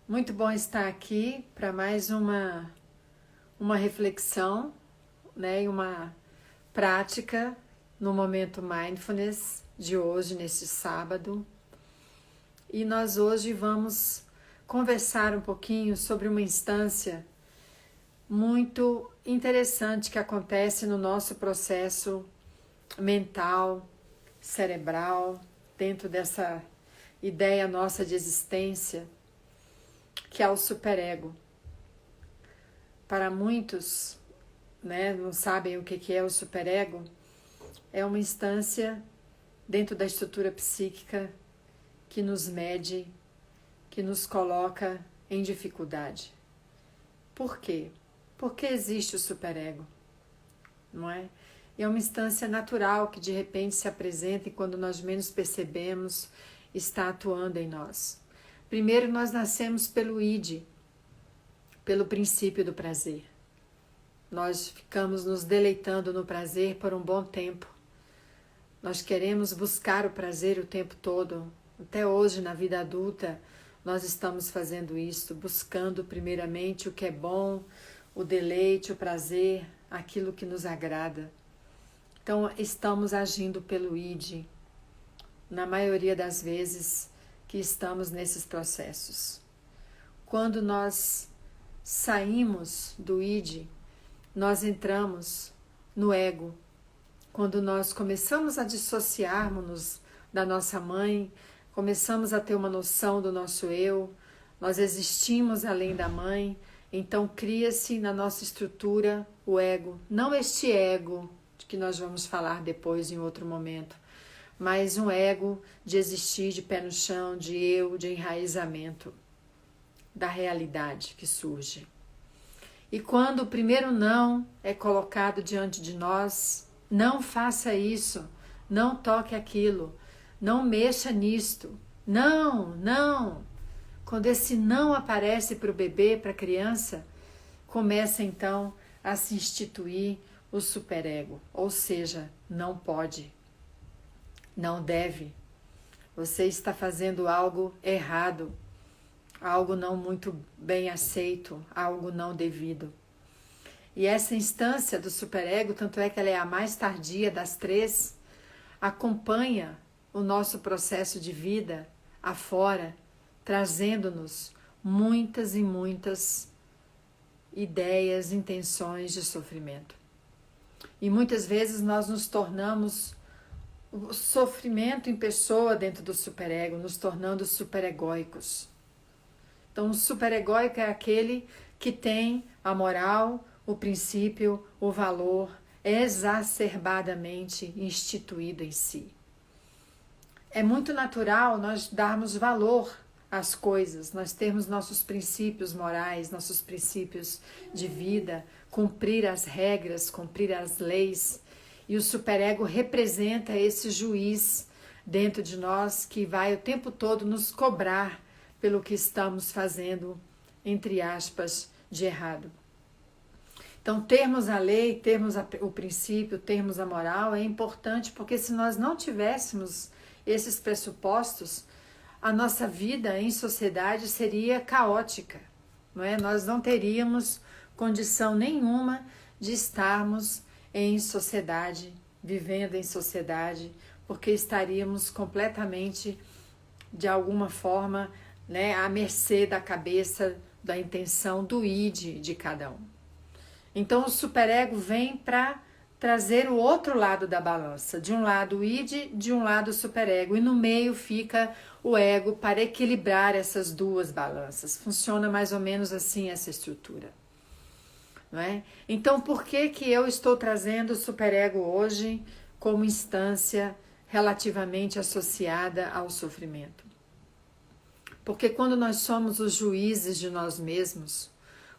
Muito bom estar aqui para mais uma reflexão, né, e uma prática no momento Mindfulness de hoje, neste sábado. E nós hoje vamos conversar um pouquinho sobre uma instância muito interessante que acontece no nosso processo mental, cerebral, dentro dessa ideia nossa de existência, que é o superego. Para muitos, né, não sabem o que é o superego, é uma instância dentro da estrutura psíquica que nos mede, que nos coloca em dificuldade. Por quê? Porque existe o superego, não é? E é uma instância natural que de repente se apresenta e quando nós menos percebemos, está atuando em nós. Primeiro nós nascemos pelo id, pelo princípio do prazer. Nós ficamos nos deleitando no prazer por um bom tempo. Nós queremos buscar o prazer o tempo todo. Até hoje, na vida adulta, nós estamos fazendo isso, buscando primeiramente o que é bom, o deleite, o prazer, aquilo que nos agrada. Então, estamos agindo pelo id, na maioria das vezes que estamos nesses processos. Quando nós saímos do id, nós entramos no ego. Quando nós começamos a dissociarmos-nos da nossa mãe, começamos a ter uma noção do nosso eu, nós existimos além da mãe, então cria-se na nossa estrutura o ego. Não este ego de que nós vamos falar depois em outro momento, mas um ego de existir de pé no chão, de eu, de enraizamento da realidade que surge. E quando o primeiro não é colocado diante de nós, não faça isso, não toque aquilo, não mexa nisto, não. Quando esse não aparece para o bebê, para a criança, começa então a se instituir o superego, ou seja, não pode, não deve, você está fazendo algo errado, algo não muito bem aceito, algo não devido. E essa instância do superego, tanto é que ela é a mais tardia das três, acompanha o nosso processo de vida afora, trazendo-nos muitas e muitas ideias, intenções de sofrimento. E muitas vezes nós nos tornamos o sofrimento em pessoa dentro do superego, nos tornando superegóicos. Então, o superegóico é aquele que tem a moral, o princípio, o valor exacerbadamente instituído em si. É muito natural nós darmos valor às coisas, nós termos nossos princípios morais, nossos princípios de vida, cumprir as regras, cumprir as leis. E o superego representa esse juiz dentro de nós que vai o tempo todo nos cobrar pelo que estamos fazendo, entre aspas, de errado. Então, termos a lei, termos o princípio, termos a moral é importante, porque se nós não tivéssemos esses pressupostos, a nossa vida em sociedade seria caótica, não é? Nós não teríamos condição nenhuma de estarmos em sociedade, vivendo em sociedade, porque estaríamos completamente, de alguma forma, né, à mercê da cabeça, da intenção, do id de cada um. Então o superego vem para trazer o outro lado da balança. De um lado o id, de um lado o superego. E no meio fica o ego para equilibrar essas duas balanças. Funciona mais ou menos assim essa estrutura. Não é? Então por que eu estou trazendo o superego hoje como instância relativamente associada ao sofrimento? Porque quando nós somos os juízes de nós mesmos,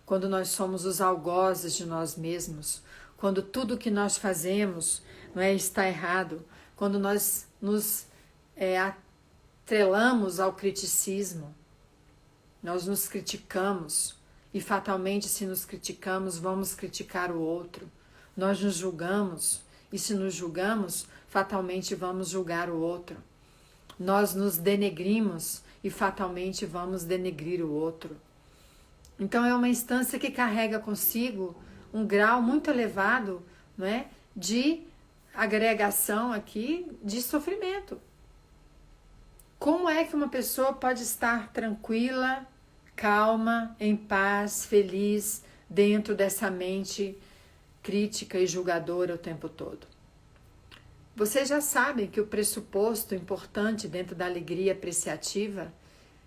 quando nós somos os algozes de nós mesmos, quando tudo que nós fazemos não é, está errado, quando nós nos atrelamos ao criticismo, nós nos criticamos e fatalmente se nos criticamos, vamos criticar o outro. Nós nos julgamos e se nos julgamos, fatalmente vamos julgar o outro. Nós nos denegrimos e fatalmente vamos denegrir o outro. Então é uma instância que carrega consigo um grau muito elevado, não é, de agregação aqui de sofrimento. Como é que uma pessoa pode estar tranquila, calma, em paz, feliz, dentro dessa mente crítica e julgadora o tempo todo? Vocês já sabem que o pressuposto importante dentro da alegria apreciativa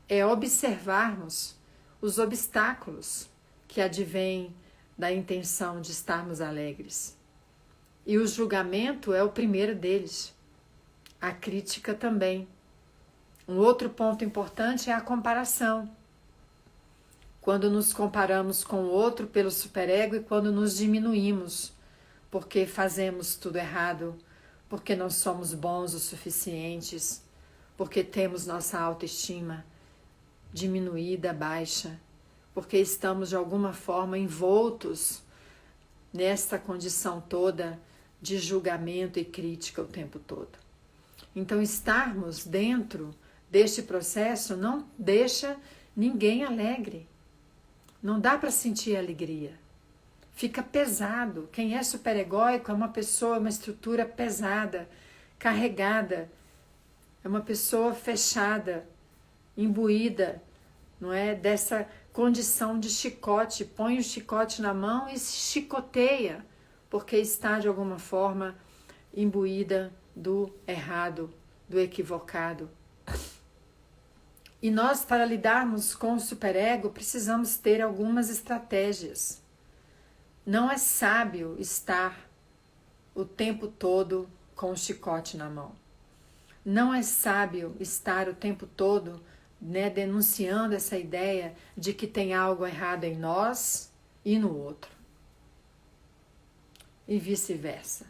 é observarmos os obstáculos que advêm da intenção de estarmos alegres. E o julgamento é o primeiro deles. A crítica também. Um outro ponto importante é a comparação. Quando nos comparamos com o outro pelo superego e quando nos diminuímos, porque fazemos tudo errado, porque não somos bons o suficientes, porque temos nossa autoestima diminuída, baixa, porque estamos de alguma forma envoltos nesta condição toda de julgamento e crítica o tempo todo. Então, estarmos dentro deste processo não deixa ninguém alegre. Não dá para sentir alegria. Fica pesado. Quem é superegóico é uma pessoa, uma estrutura pesada, carregada. É uma pessoa fechada, imbuída, não é? Dessa condição de chicote. Põe o chicote na mão e se chicoteia, porque está de alguma forma imbuída do errado, do equivocado. E nós, para lidarmos com o superego, precisamos ter algumas estratégias. Não é sábio estar o tempo todo com o chicote na mão. Não é sábio estar o tempo todo, né, denunciando essa ideia de que tem algo errado em nós e no outro. E vice-versa.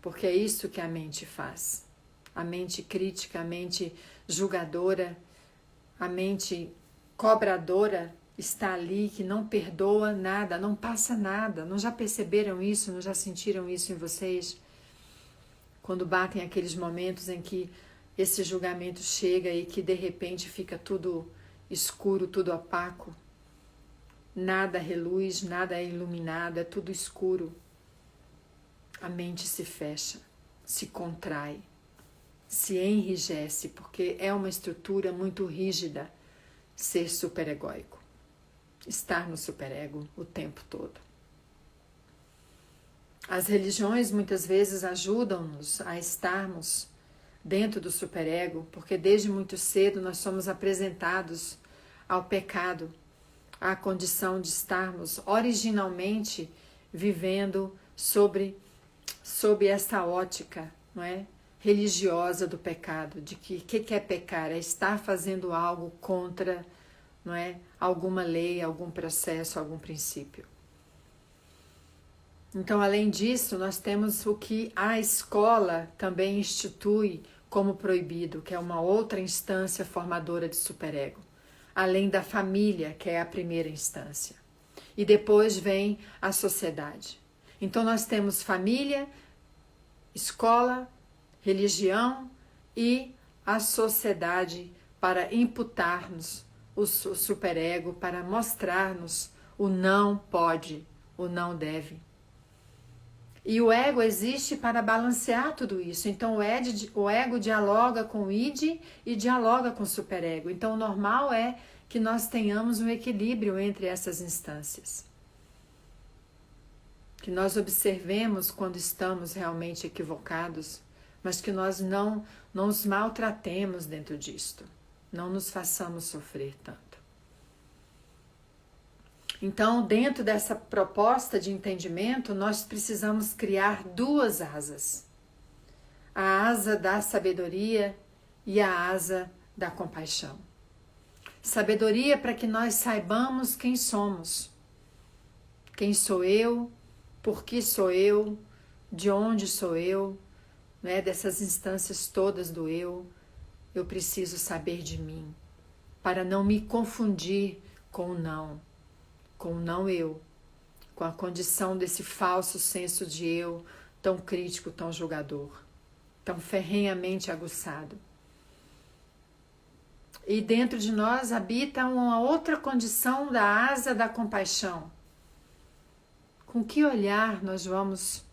Porque é isso que a mente faz. A mente crítica, a mente julgadora, a mente cobradora está ali, que não perdoa nada, não passa nada. Não já perceberam isso? Não já sentiram isso em vocês? Quando batem aqueles momentos em que esse julgamento chega e que de repente fica tudo escuro, tudo opaco. Nada reluz, nada é iluminado, é tudo escuro. A mente se fecha, se contrai, se enrijece, porque é uma estrutura muito rígida ser superegóico, estar no superego o tempo todo. As religiões muitas vezes ajudam-nos a estarmos dentro do superego, porque desde muito cedo nós somos apresentados ao pecado, à condição de estarmos originalmente vivendo sob essa ótica, não é? Religiosa do pecado, de que é pecar? É estar fazendo algo contra, não é? Alguma lei, algum processo, algum princípio. Então, além disso, nós temos o que a escola também institui como proibido, que é uma outra instância formadora de superego, além da família, que é a primeira instância. E depois vem a sociedade. Então, nós temos família, escola, religião e a sociedade para imputar-nos o superego, para mostrar-nos o não pode, o não deve. E o ego existe para balancear tudo isso. Então o ego dialoga com o id e dialoga com o superego. Então o normal é que nós tenhamos um equilíbrio entre essas instâncias. Que nós observemos quando estamos realmente equivocados, mas que nós não nos maltratemos dentro disto. Não nos façamos sofrer tanto. Então, dentro dessa proposta de entendimento, nós precisamos criar duas asas. A asa da sabedoria e a asa da compaixão. Sabedoria para que nós saibamos quem somos. Quem sou eu, por que sou eu, de onde sou eu, né? Dessas instâncias todas do eu preciso saber de mim, para não me confundir com o não. Com o não eu, com a condição desse falso senso de eu tão crítico, tão julgador, tão ferrenhamente aguçado. E dentro de nós habita uma outra condição da asa da compaixão. Com que olhar nós vamos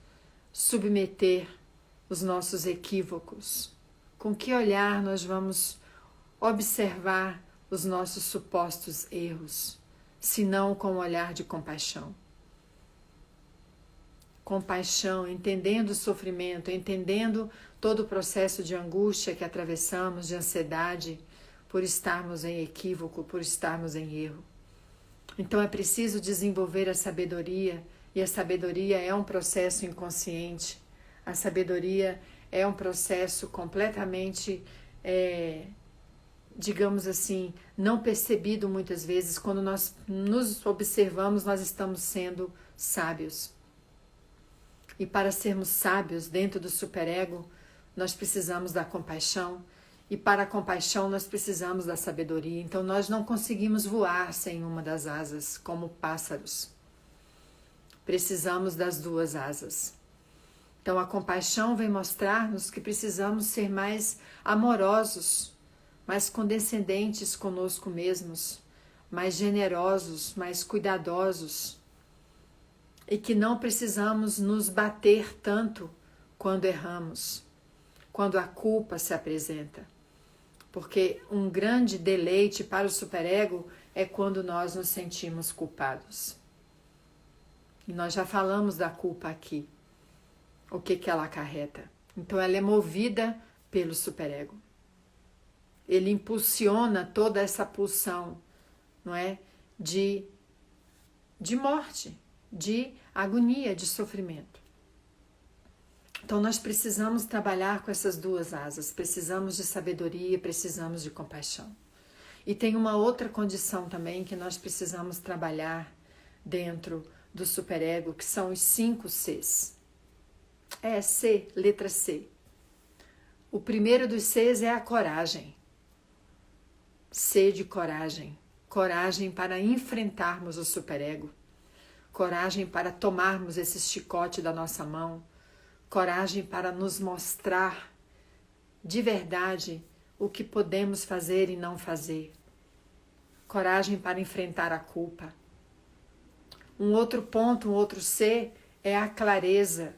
submeter os nossos equívocos? Com que olhar nós vamos observar os nossos supostos erros, se não com um olhar de compaixão? Compaixão, entendendo o sofrimento, entendendo todo o processo de angústia que atravessamos, de ansiedade, por estarmos em equívoco, por estarmos em erro. Então é preciso desenvolver a sabedoria, e a sabedoria é um processo inconsciente. A sabedoria é um processo completamente, digamos assim, não percebido muitas vezes. Quando nós nos observamos, nós estamos sendo sábios. E para sermos sábios dentro do superego, nós precisamos da compaixão. E para a compaixão nós precisamos da sabedoria. Então nós não conseguimos voar sem uma das asas, como pássaros. Precisamos das duas asas. Então a compaixão vem mostrar-nos que precisamos ser mais amorosos, mais condescendentes conosco mesmos, mais generosos, mais cuidadosos. E que não precisamos nos bater tanto quando erramos, quando a culpa se apresenta. Porque um grande deleite para o superego é quando nós nos sentimos culpados. E nós já falamos da culpa aqui, o que ela acarreta. Então ela é movida pelo superego. Ele impulsiona toda essa pulsão, não é? De morte, de agonia, de sofrimento. Então nós precisamos trabalhar com essas duas asas, precisamos de sabedoria, precisamos de compaixão. E tem uma outra condição também que nós precisamos trabalhar dentro do superego, que são os 5 Cs. C, letra C. O primeiro dos Cs é a coragem. C de coragem. Coragem para enfrentarmos o superego. Coragem para tomarmos esse chicote da nossa mão. Coragem para nos mostrar de verdade o que podemos fazer e não fazer. Coragem para enfrentar a culpa. Um outro ponto, um outro C é a clareza.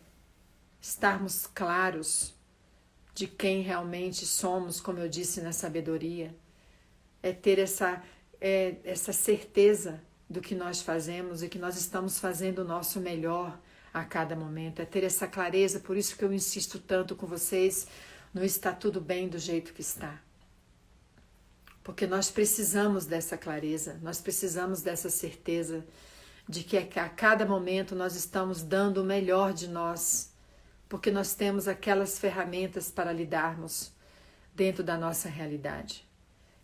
Estarmos claros de quem realmente somos, como eu disse na sabedoria. É ter essa certeza do que nós fazemos e que nós estamos fazendo o nosso melhor a cada momento, é ter essa clareza. Por isso que eu insisto tanto com vocês no está tudo bem do jeito que está. Porque nós precisamos dessa clareza, nós precisamos dessa certeza de que a cada momento nós estamos dando o melhor de nós, porque nós temos aquelas ferramentas para lidarmos dentro da nossa realidade.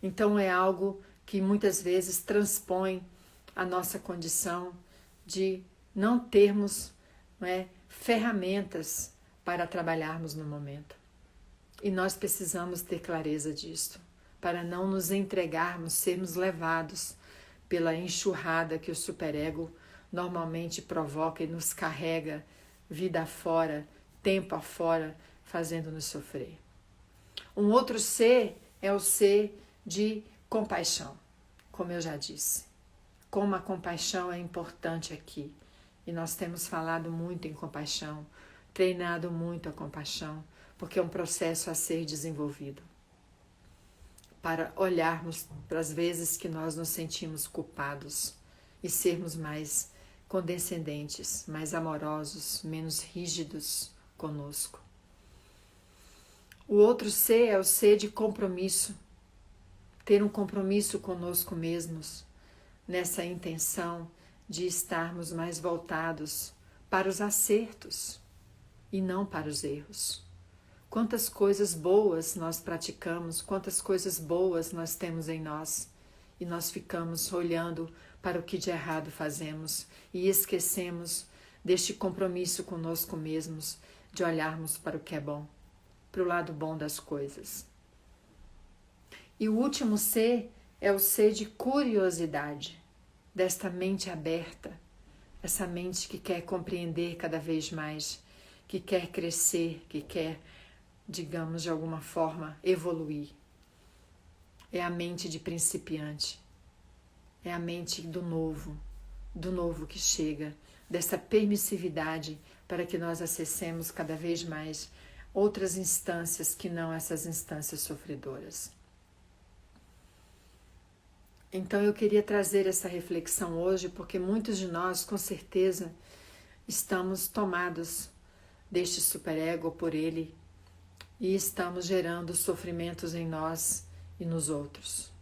Então é algo que muitas vezes transpõe a nossa condição de não termos ferramentas para trabalharmos no momento. E nós precisamos ter clareza disto, para não nos entregarmos, sermos levados pela enxurrada que o superego normalmente provoca e nos carrega vida afora, tempo afora, fazendo-nos sofrer. Um outro C é o C de compaixão, como eu já disse. Como a compaixão é importante aqui. E nós temos falado muito em compaixão, treinado muito a compaixão, porque é um processo a ser desenvolvido. Para olharmos para as vezes que nós nos sentimos culpados e sermos mais condescendentes, mais amorosos, menos rígidos conosco. O outro C é o C de compromisso. Ter um compromisso conosco mesmos, nessa intenção de estarmos mais voltados para os acertos e não para os erros. Quantas coisas boas nós praticamos, quantas coisas boas nós temos em nós, e nós ficamos olhando para o que de errado fazemos e esquecemos deste compromisso conosco mesmos, de olharmos para o que é bom, para o lado bom das coisas. E o último C é o C de curiosidade, desta mente aberta, essa mente que quer compreender cada vez mais, que quer crescer, que quer, digamos, de alguma forma, evoluir. é a mente de principiante, é a mente do novo que chega, dessa permissividade para que nós acessemos cada vez mais outras instâncias que não essas instâncias sofredoras. Então eu queria trazer essa reflexão hoje, porque muitos de nós, com certeza, estamos tomados deste superego por ele e estamos gerando sofrimentos em nós e nos outros,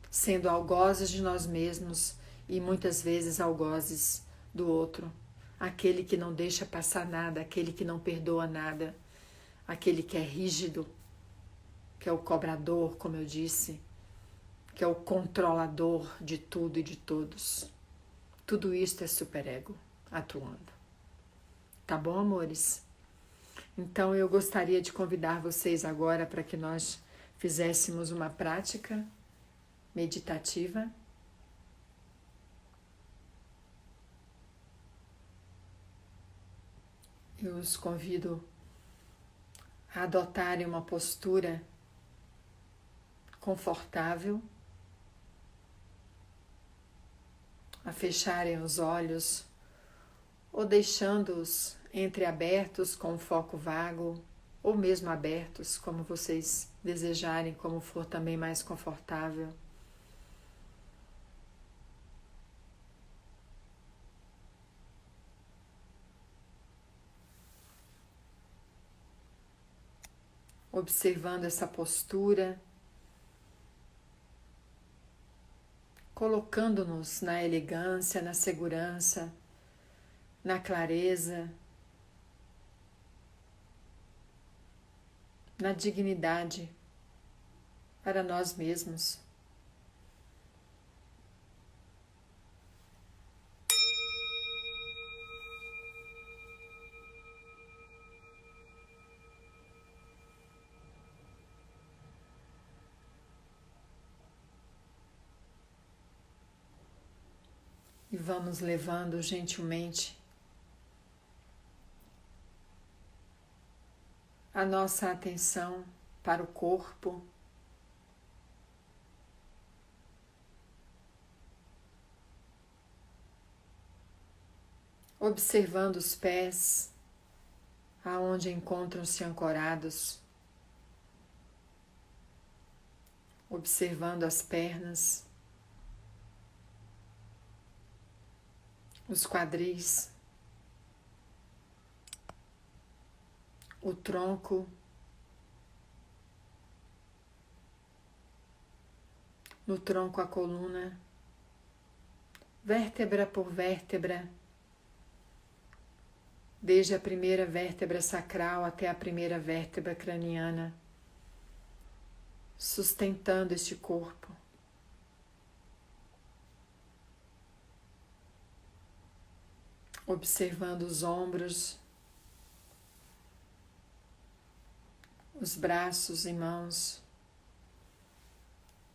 sendo algozes de nós mesmos e muitas vezes algozes do outro, aquele que não deixa passar nada, aquele que não perdoa nada, aquele que é rígido, que é o cobrador, como eu disse, que é o controlador de tudo e de todos. Tudo isto é superego atuando. Tá bom, amores? Então eu gostaria de convidar vocês agora para que nós fizéssemos uma prática meditativa. Eu os convido a adotarem uma postura confortável, a fecharem os olhos ou deixando-os entreabertos com um foco vago, ou mesmo abertos, como vocês desejarem, como for também mais confortável. Observando essa postura, colocando-nos na elegância, na segurança, na clareza, na dignidade para nós mesmos. E vamos levando gentilmente a nossa atenção para o corpo, observando os pés, aonde encontram-se ancorados, observando as pernas, os quadris, o tronco, no tronco a coluna, vértebra por vértebra, desde a primeira vértebra sacral até a primeira vértebra craniana, sustentando este corpo. Observando os ombros, os braços e mãos,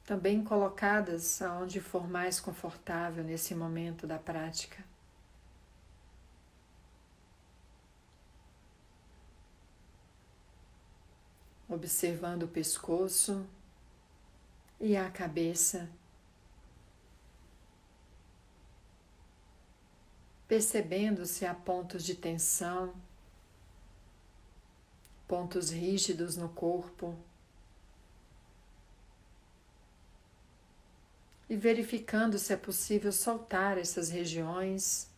também colocadas aonde for mais confortável nesse momento da prática. Observando o pescoço e a cabeça, percebendo se há pontos de tensão, pontos rígidos no corpo, e verificando se é possível soltar essas regiões,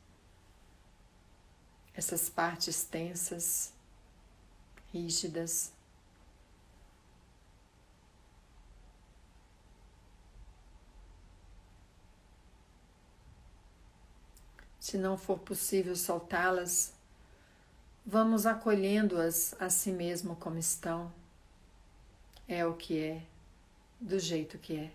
essas partes tensas, rígidas. Se não for possível soltá-las, vamos acolhendo-as a si mesmo como estão. É o que é, do jeito que é.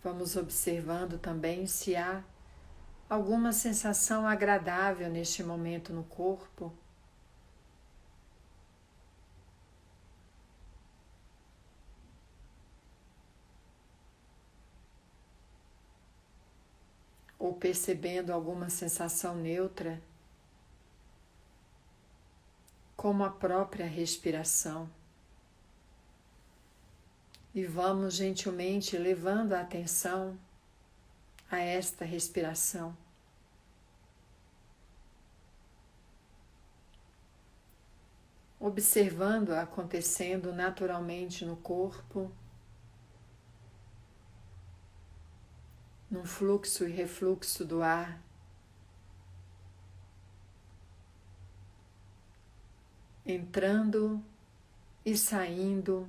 Vamos observando também se há alguma sensação agradável neste momento no corpo. ou percebendo alguma sensação neutra, como a própria respiração. E vamos gentilmente levando a atenção a esta respiração. Observando-a acontecendo naturalmente no corpo, num fluxo e refluxo do ar, entrando e saindo,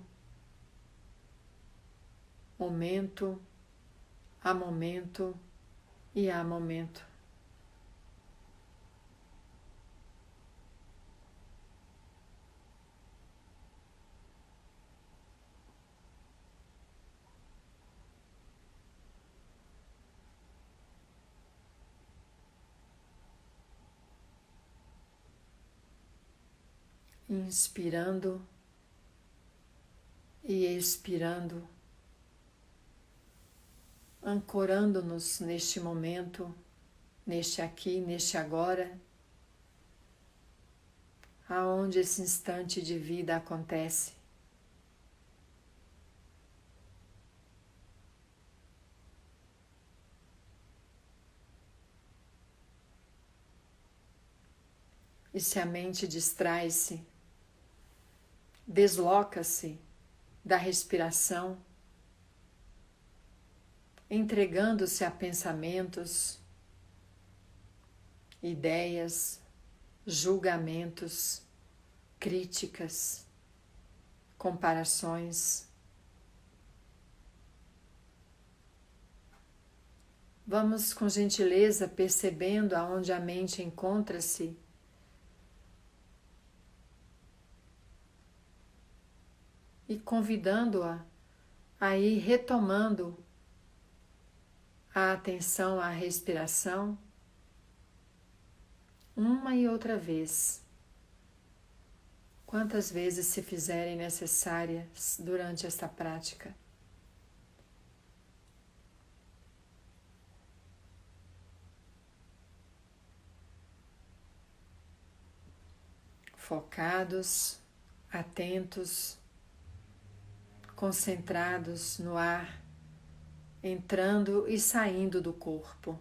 momento a momento e a momento. Inspirando e expirando, ancorando-nos neste momento, neste aqui, neste agora, aonde esse instante de vida acontece. E se a mente distrai-se, desloca-se da respiração, entregando-se a pensamentos, ideias, julgamentos, críticas, comparações. Vamos com gentileza percebendo aonde a mente encontra-se e convidando-a a ir retomando a atenção à respiração uma e outra vez, quantas vezes se fizerem necessárias durante esta prática. Focados, atentos, concentrados no ar, entrando e saindo do corpo.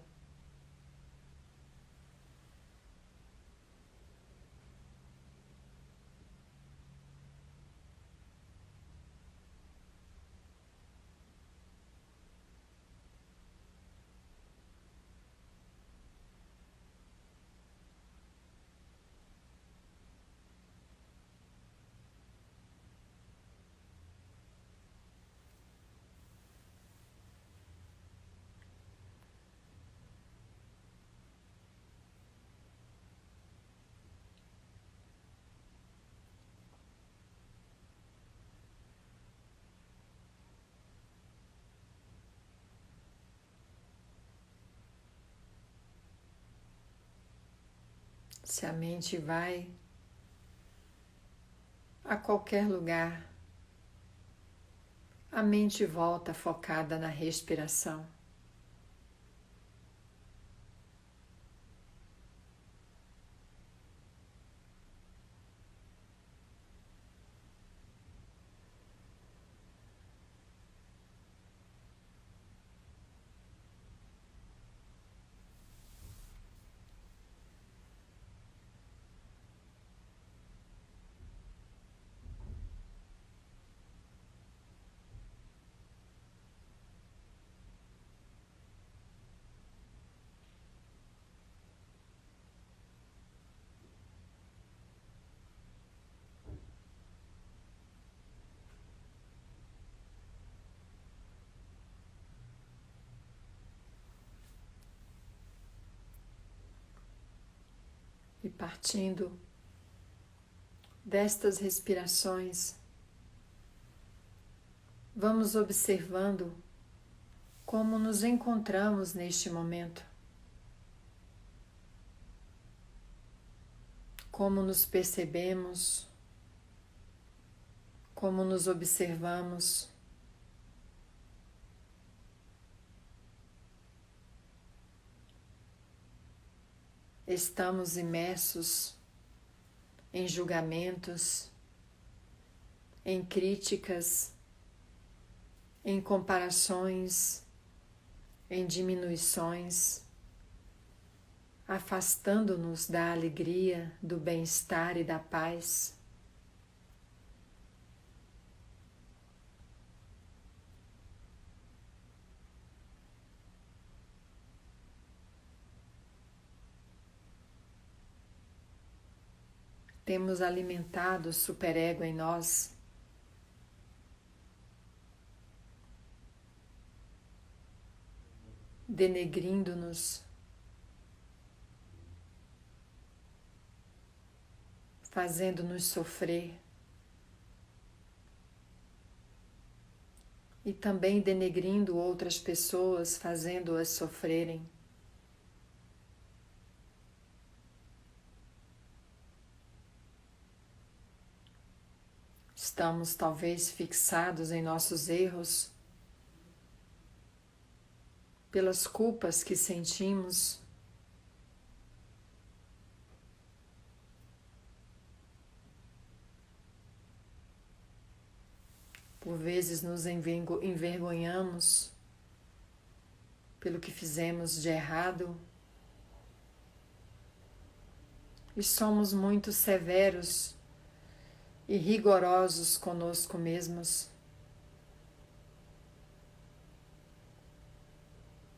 Se a mente vai a qualquer lugar, a mente volta focada na respiração. E partindo destas respirações, vamos observando como nos encontramos neste momento, como nos percebemos, como nos observamos. estamos imersos em julgamentos, em críticas, em comparações, em diminuições, afastando-nos da alegria, do bem-estar e da paz. Temos alimentado o superego em nós, denegrindo-nos, fazendo-nos sofrer e também denegrindo outras pessoas, fazendo-as sofrerem. Estamos talvez fixados em nossos erros, pelas culpas que sentimos, por vezes nos envergonhamos pelo que fizemos de errado e somos muito severos e rigorosos conosco mesmos.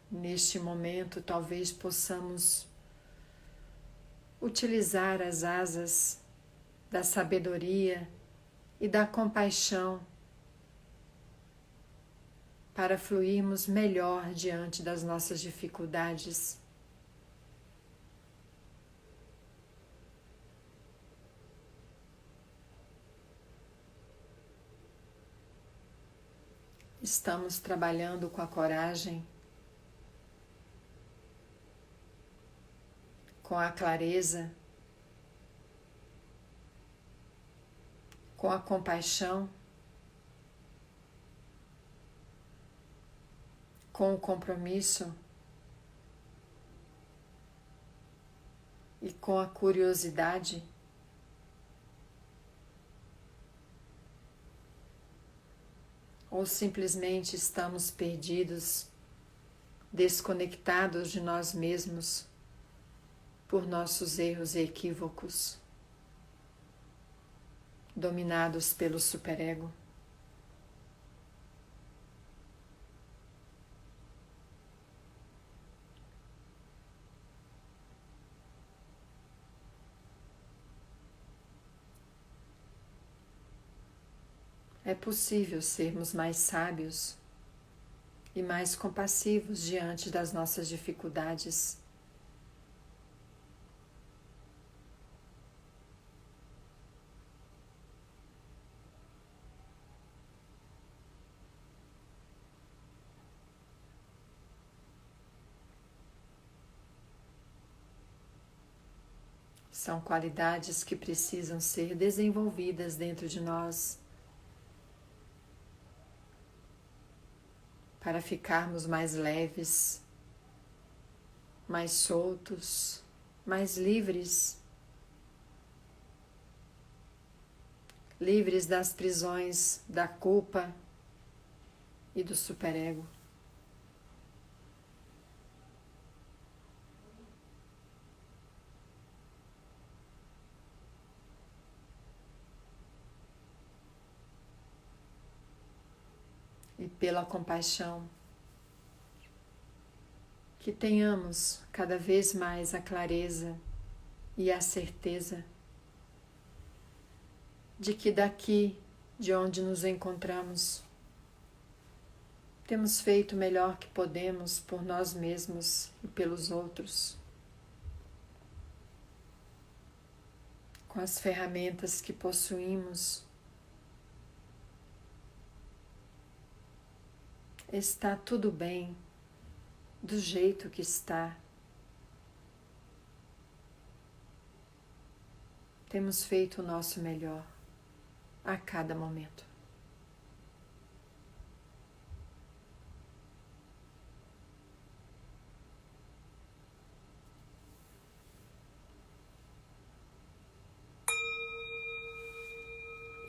Neste momento, talvez possamos utilizar as asas da sabedoria e da compaixão para fluirmos melhor diante das nossas dificuldades. Estamos trabalhando com a coragem, com a clareza, com a compaixão, com o compromisso e com a curiosidade. Ou simplesmente estamos perdidos, desconectados de nós mesmos por nossos erros e equívocos, dominados pelo superego. É possível sermos mais sábios e mais compassivos diante das nossas dificuldades. São qualidades que precisam ser desenvolvidas dentro de nós para ficarmos mais leves, mais soltos, mais livres, livres das prisões da culpa e do superego. E pela compaixão, que tenhamos cada vez mais a clareza e a certeza de que daqui, de onde nos encontramos, temos feito o melhor que podemos por nós mesmos e pelos outros, com as ferramentas que possuímos. Está tudo bem do jeito que está. Temos feito o nosso melhor a cada momento.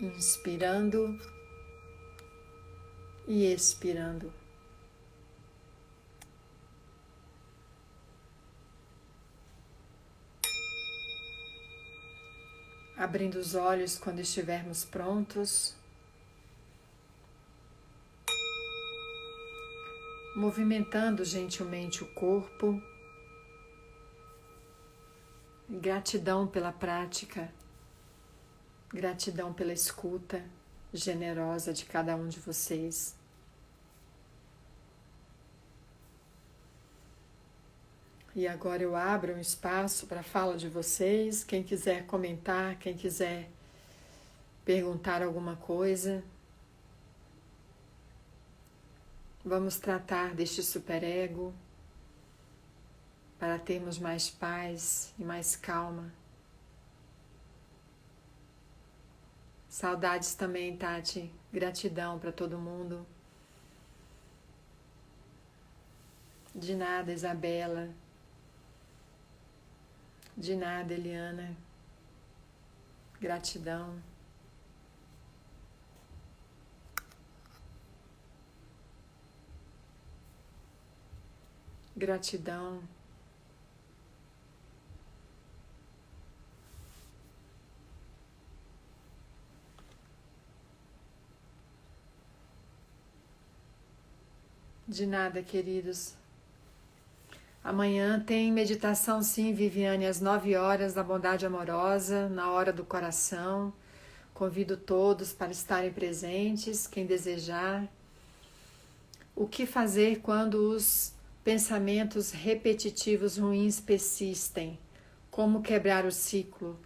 inspirando e expirando. Abrindo os olhos quando estivermos prontos. Movimentando gentilmente o corpo. Gratidão pela prática. Gratidão pela escuta generosa de cada um de vocês. E agora eu abro um espaço para a fala de vocês. Quem quiser comentar, quem quiser perguntar alguma coisa. Vamos tratar deste superego para termos mais paz e mais calma. Saudades também, Tati. Gratidão para todo mundo. De nada, Isabela. De nada, Eliana. Gratidão. Gratidão. De nada, queridos. Amanhã tem meditação sim, Viviane, às 9 horas da Bondade Amorosa, na hora do coração. Convido todos para estarem presentes, quem desejar. O que fazer quando os pensamentos repetitivos ruins persistem? Como quebrar o ciclo?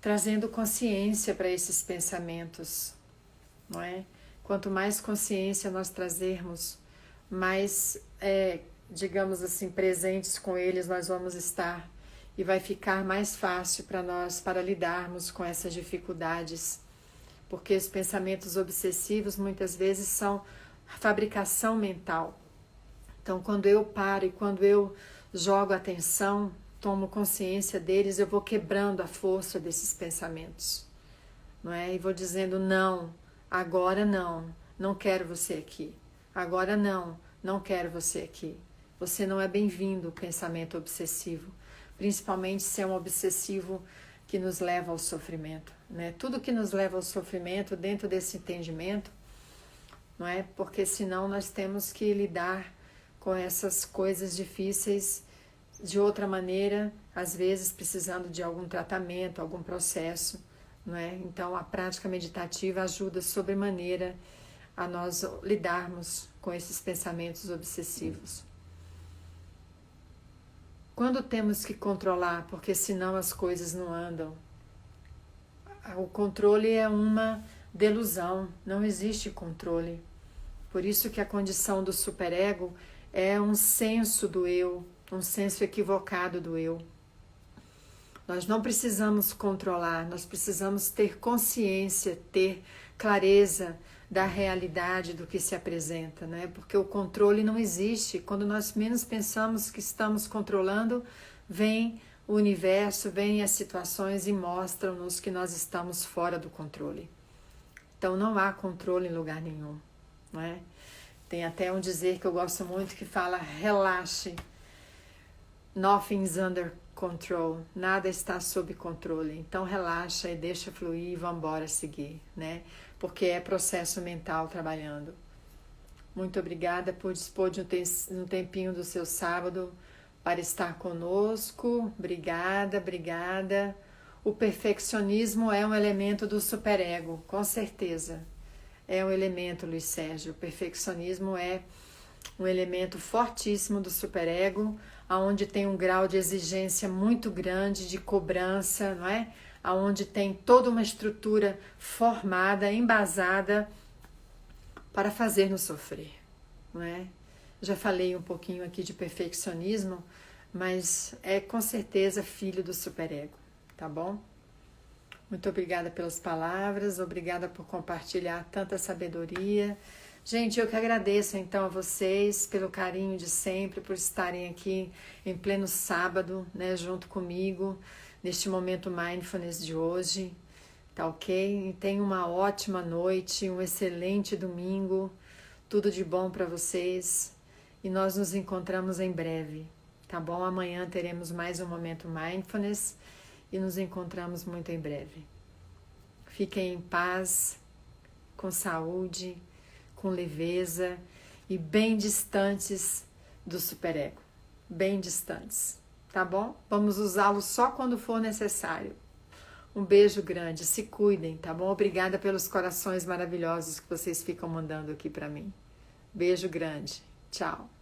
Trazendo consciência para esses pensamentos, não é? Quanto mais consciência nós trazermos, mais digamos assim, presentes com eles nós vamos estar e vai ficar mais fácil para nós para lidarmos com essas dificuldades, porque os pensamentos obsessivos muitas vezes são fabricação mental. Então, quando eu paro e quando eu jogo atenção, tomo consciência deles, eu vou quebrando a força desses pensamentos, não é? E vou dizendo não, agora não quero você aqui, agora não quero você aqui. Você não é bem-vindo, pensamento obsessivo, principalmente se é um obsessivo que nos leva ao sofrimento, né? Tudo que nos leva ao sofrimento dentro desse entendimento, não é? Porque senão nós temos que lidar com essas coisas difíceis de outra maneira, às vezes precisando de algum tratamento, algum processo, não é? Então a prática meditativa ajuda sobremaneira a nós lidarmos com esses pensamentos obsessivos. Quando temos que controlar, porque senão as coisas não andam? O controle é uma delusão, não existe controle. Por isso que a condição do superego é um senso do eu, um senso equivocado do eu. Nós não precisamos controlar, nós precisamos ter consciência, ter clareza da realidade do que se apresenta, né? Porque o controle não existe. Quando nós menos pensamos que estamos controlando, vem o universo, vem as situações e mostram-nos que nós estamos fora do controle. Então não há controle em lugar nenhum, não é? Tem até um dizer que eu gosto muito que fala: relaxe, nothing's under control, nada está sob controle. Então relaxa e deixa fluir e vamos embora seguir, né? Porque é processo mental trabalhando. Muito obrigada por dispor de um tempinho do seu sábado para estar conosco. Obrigada, obrigada. O perfeccionismo é um elemento do superego, com certeza. É um elemento, Luiz Sérgio. O perfeccionismo é um elemento fortíssimo do superego, onde tem um grau de exigência muito grande, de cobrança, não é? Onde tem toda uma estrutura formada, embasada para fazer-nos sofrer, não é? Já falei um pouquinho aqui de perfeccionismo, mas é com certeza filho do superego, tá bom? Muito obrigada pelas palavras, obrigada por compartilhar tanta sabedoria. Gente, eu que agradeço então a vocês pelo carinho de sempre, por estarem aqui em pleno sábado, né, junto comigo, neste momento mindfulness de hoje. Tá ok? E tenha uma ótima noite, um excelente domingo, tudo de bom para vocês e nós nos encontramos em breve, tá bom? Amanhã teremos mais um Momento Mindfulness e nos encontramos muito em breve. Fiquem em paz, com saúde, com leveza e bem distantes do superego, bem distantes, tá bom? Vamos usá-lo só quando for necessário. Um beijo grande, se cuidem, tá bom? Obrigada pelos corações maravilhosos que vocês ficam mandando aqui para mim. Beijo grande, tchau.